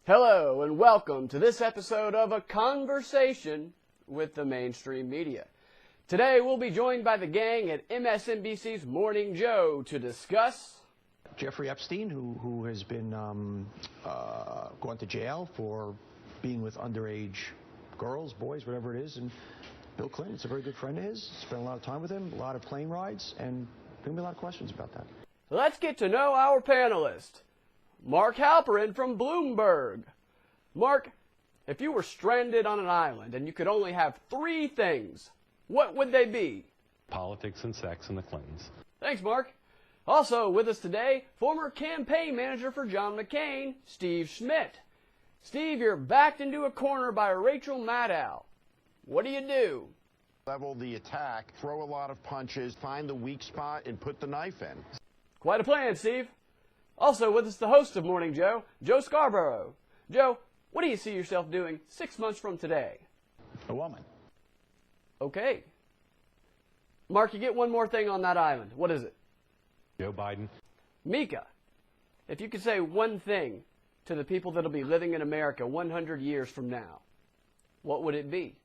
Hello and welcome to this episode of A Conversation with the Mainstream Media. Today we'll be joined by the gang at MSNBC's Morning Joe to discuss Jeffrey Epstein, who has been gone to jail for being with underage girls, boys, whatever it is, and Bill Clinton's a very good friend of his. Spent a lot of time with him, a lot of plane rides, and there'll be a lot of questions about that. Let's get to know our panelist, Mark Halperin from Bloomberg. Mark, if you were stranded on an island and you could only have three things, what would they be? Politics and sex and the Clintons. Thanks, Mark. Also with us today, former campaign manager for John McCain, Steve Schmidt. Steve, you're backed into a corner by Rachel Maddow. What do? Level the attack, throw a lot of punches, find the weak spot, and put the knife in. Quite a plan, Steve. Also with us, the host of Morning Joe, Joe Scarborough. Joe, what do you see yourself doing 6 months from today? A woman. Okay. Mark, you get one more thing on that island. What is it? Joe Biden. Mika, if you could say one thing to the people that'll be living in America 100 years from now, what would it be?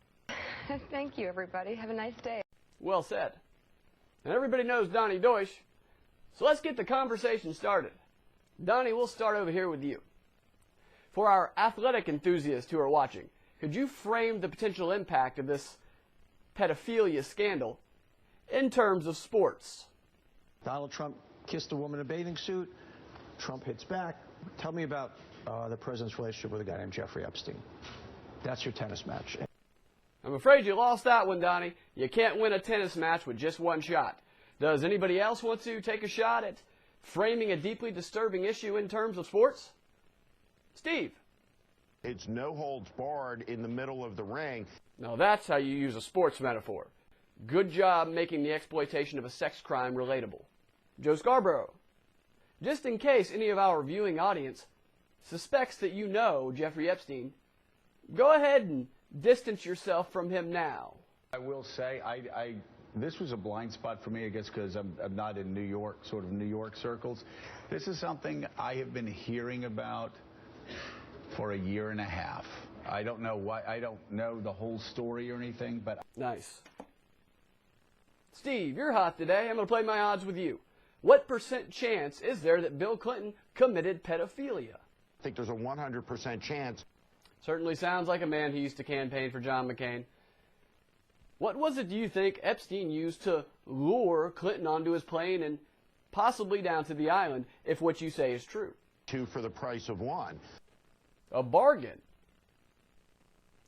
Thank you, everybody. Have a nice day. Well said. And everybody knows Donnie Deutsch, so let's get the conversation started. Donnie, we'll start over here with you. For our athletic enthusiasts who are watching, could you frame the potential impact of this pedophilia scandal in terms of sports? Donald Trump kissed a woman in a bathing suit. Trump hits back. Tell me about the president's relationship with a guy named Jeffrey Epstein. That's your tennis match. I'm afraid you lost that one, Donnie. You can't win a tennis match with just one shot. Does anybody else want to take a shot at framing a deeply disturbing issue in terms of sports? Steve. It's no holds barred in the middle of the ring. Now that's how you use a sports metaphor. Good job making the exploitation of a sex crime relatable. Joe Scarborough. Just in case any of our viewing audience suspects that you know Jeffrey Epstein, go ahead and distance yourself from him now. I will say, this was a blind spot for me, I guess, because I'm not in New York, sort of New York circles. This is something I have been hearing about for a year and a half. I don't know why. I don't know the whole story or anything, but... Nice. Steve, you're hot today. I'm going to play my odds with you. What % chance is there that Bill Clinton committed pedophilia? I think there's a 100% chance. Certainly sounds like a man who used to campaign for John McCain. What was it, do you think, Epstein used to lure Clinton onto his plane and possibly down to the island, if what you say is true? 2 for the price of 1. A bargain.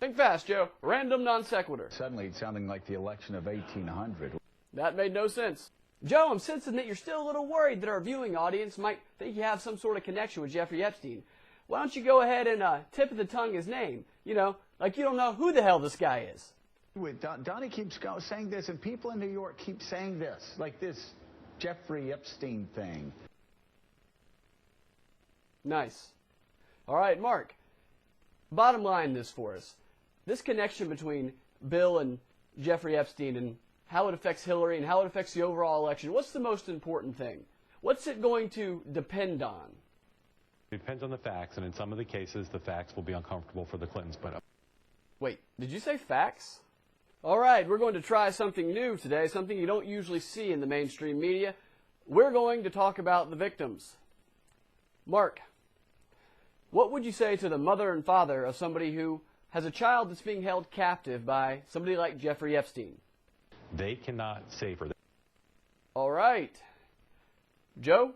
Think fast, Joe. Random non sequitur. Suddenly it's sounding like the election of 1800. That made no sense. Joe, I'm sensing that you're still a little worried that our viewing audience might think you have some sort of connection with Jeffrey Epstein. Why don't you go ahead and tip of the tongue his name? You know, like you don't know who the hell this guy is. Donnie keeps saying this, and people in New York keep saying this, like this Jeffrey Epstein thing. Nice. All right, Mark, bottom line this for us. This connection between Bill and Jeffrey Epstein and how it affects Hillary and how it affects the overall election, what's the most important thing? What's it going to depend on? It depends on the facts, and in some of the cases, the facts will be uncomfortable for the Clintons. But Wait, did you say facts? All right, we're going to try something new today, something you don't usually see in the mainstream media. We're going to talk about the victims. Mark, what would you say to the mother and father of somebody who has a child that's being held captive by somebody like Jeffrey Epstein? they cannot save her. All right. Joe,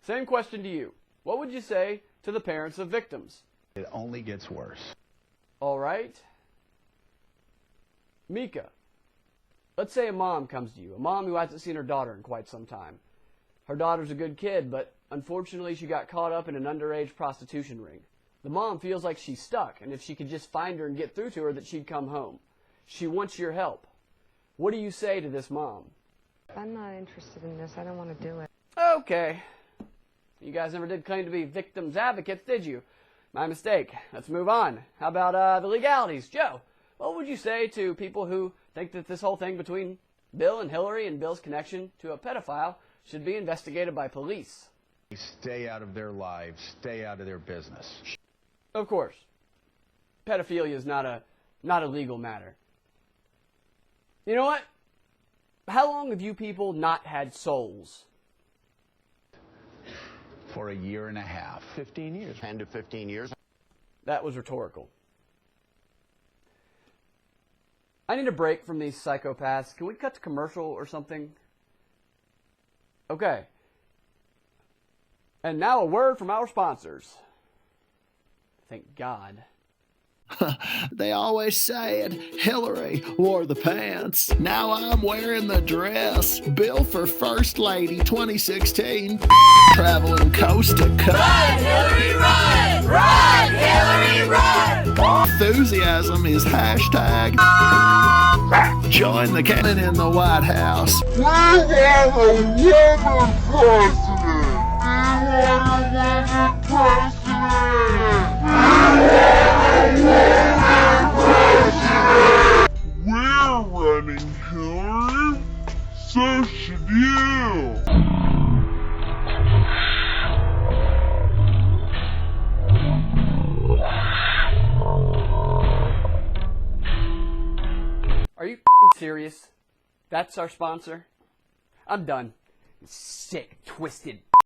same question to you. What would you say to the parents of victims? It only gets worse. All right. Mika, let's say a mom comes to you, a mom who hasn't seen her daughter in quite some time. Her daughter's a good kid, but unfortunately she got caught up in an underage prostitution ring. The mom feels like she's stuck, and if she could just find her and get through to her, that she'd come home. She wants your help. What do you say to this mom? I'm not interested in this. I don't want to do it. Okay. You guys never did claim to be victims advocates, did you? My mistake. Let's move on. How about the legalities? Joe, what would you say to people who think that this whole thing between Bill and Hillary and Bill's connection to a pedophile should be investigated by police? Stay out of their lives. Stay out of their business. Of course, pedophilia is not a legal matter. You know what? How long have you people not had souls? For a year and a half. 15 years. 10 to 15 years. That was rhetorical. I need a break from these psychopaths. Can we cut to commercial or something? Okay. And now a word from our sponsors. Thank God. They always said Hillary wore the pants. Now I'm wearing the dress. Bill for First Lady 2016. Traveling coast to coast. Run, Hillary, run! Run, Hillary, run! Enthusiasm is hashtag. Join the cannon in the White House. We want a woman president. We want a woman president. We're running, Hillary. So should you. Are you serious? That's our sponsor? I'm done. Sick, twisted